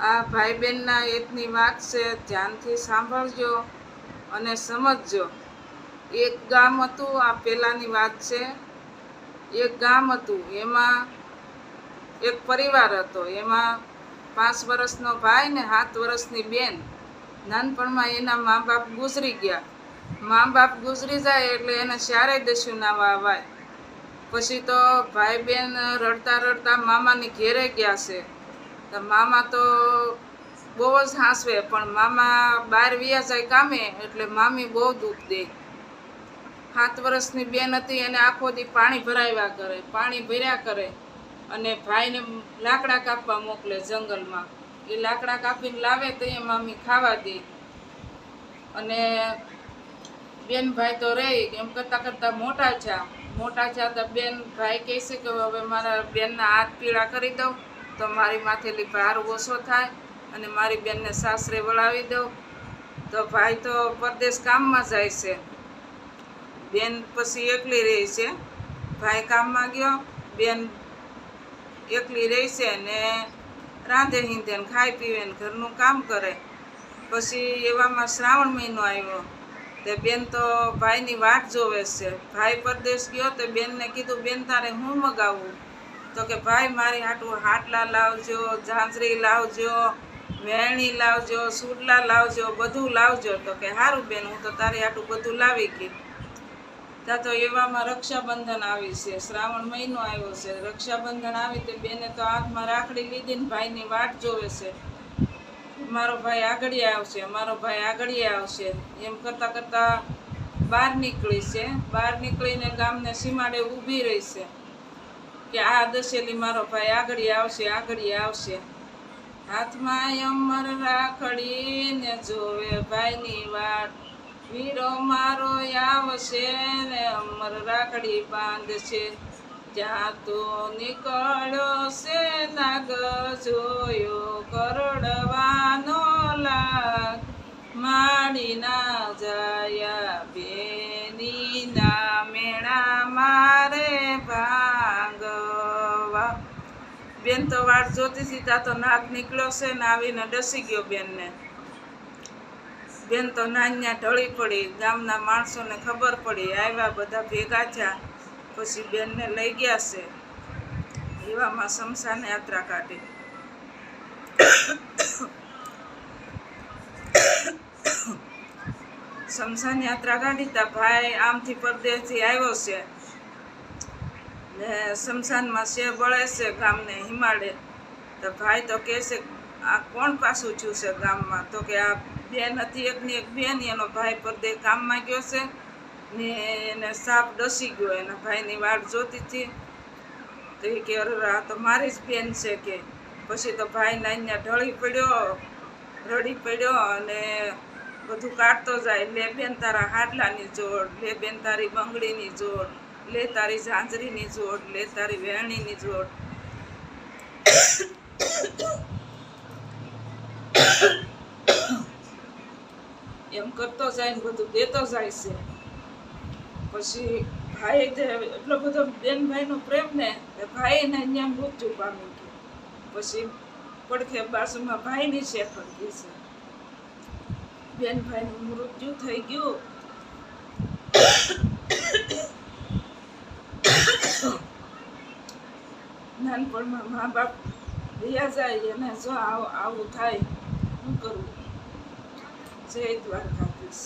આ ભાઈ બહેનના એકની વાત છે, ધ્યાનથી સાંભળજો અને સમજજો. એક ગામ હતું, આ પહેલાંની વાત છે. એક ગામ હતું, એમાં એક પરિવાર હતો. એમાં 5 વર્ષનો ભાઈ ને 7 વર્ષની બેન. નાનપણમાં એના મા બાપ ગુજરી ગયા. મા બાપ ગુજરી જાય એટલે એને ચારેય દસ્યુ નાવા અવાય. પછી તો ભાઈ બેન રડતા રડતા મામાની ઘેરે ગયા છે. તો મામા તો બહુ જ હાંસવે, પણ મામા બહાર વ્યા જાય કામે એટલે મામી બહુ દુઃખ દે. 7 વર્ષની બેન હતી, એને આખો દી પાણી ભરાવ્યા કરે, પાણી ભર્યા કરે અને ભાઈને લાકડા કાપવા મોકલે જંગલમાં. એ લાકડા કાપીને લાવે તો એ મામી ખાવા દે. અને બેન ભાઈ તો રહી એમ કરતાં કરતાં મોટા થયા તો બેન ભાઈ કહે છે કે હવે મારા બેનના હાથ પીળા કરી દઉં તો મારી માથેલી ભાર ઓછો થાય અને મારી બેનને સાસરે વળાવી દઉં. તો ભાઈ તો પરદેશ કામમાં જાય છે, બેન પછી એકલી રહી છે. ભાઈ કામમાં ગયો, બેન એકલી રહી છે ને રાંધે હીંધે ને ખાઈ પીવે ને ઘરનું કામ કરે. પછી એવામાં શ્રાવણ મહિનો આવ્યો તે બેન તો ભાઈની વાટ જોવે છે. ભાઈ પરદેશ ગયો તો બેનને કીધું, બેન તારે હું મગાવું? તો કે ભાઈ મારી હાટું હાટલા લાવજો, ઝાંઝરી લાવજો, વેણી લાવજો, સુડલા લાવજો, બધું લાવજો. તો કે સારું બેન, હું તો તારી હાટું બધું લાવી ગઈ. ત્યાં તો એવામાં રક્ષાબંધન આવી છે, શ્રાવણ મહિનો આવ્યો છે. રક્ષાબંધન આવી તે બેને તો હાથમાં રાખડી લીધી ને ભાઈની વાટ જોવે છે. મારો ભાઈ આગળ આવશે, મારો ભાઈ આગળ આવશે એમ કરતાં કરતાં બહાર નીકળી છે. બહાર નીકળીને ગામને સીમાડે ઊભી રહી છે કે આ દશેલી મારો ભાઈ આગળ આવશે. હાથમાં અમર રાખડી ને જોવે ભાઈની વાટ, વીરો મારો આવશે ને અમર રાખડી બાંધશે. જ્યાં તો નીકળ્યો છે નાગ જોયો કરડવાનો લાગ, માડી ના જાયા બેની ના મેળા મારે ભાંગવા. બેન તો વાટ જોતી હતી, ત્યાં તો નાગ નીકળ્યો છે ને આવીને ડસી ગયો બેનને. બેન તો નાન્યા ઢળી પડી. ગામના માણસોને ખબર પડી, આવ્યા, બધા ભેગા થયા. પછી બેનને લઈ ગયા છે. એવામાં શમશાન યાત્રા કાઢી. શમશાન યાત્રા કાઢી તા ભાઈ આમથી પરદેશથી આવ્યો છે ને શમશાનમાં છે બળે છે ગામને હિમાડે. તો ભાઈ તો કહે છે, આ કોણ પાછું થયું છે ગામમાં? તો કે આ બેન હતી, એકની એક બેન, એનો ભાઈ પરદેશ કામમાં ગયો છે ને એને સાપ ડસી ગયો. એના ભાઈની વાટ જોતી હતી તો એ કે અરે આ તો મારી જ બેન છે કે. પછી તો ભાઈ નાન્યા ઢળી પડ્યો, રડી પડ્યો અને બધું કાઢતો જાય. લે બેન તારા હાડલાની જોડ, લે બેન તારી બંગડીની જોડ, લે તારી ઝાંઝરીની જોડ, લે તારી વેણીની જોડ. એમ કરતો જાય ને બધું દેતો જાય છે. પછી ભાઈ એટલો બધો બેન ભાઈનો પ્રેમ ને ભાઈને અહીંયા મૃત્યુ પામી ગયું. પછી પડખે બાજુમાં ભાઈની શેખર ગઈ છે. બેન ભાઈનું મૃત્યુ થઈ ગયું. નાનપણમાં મા બાપ રહ્યા જાય એને જો આવું થાય શું કરવું? જય દ્વારકાધીશ.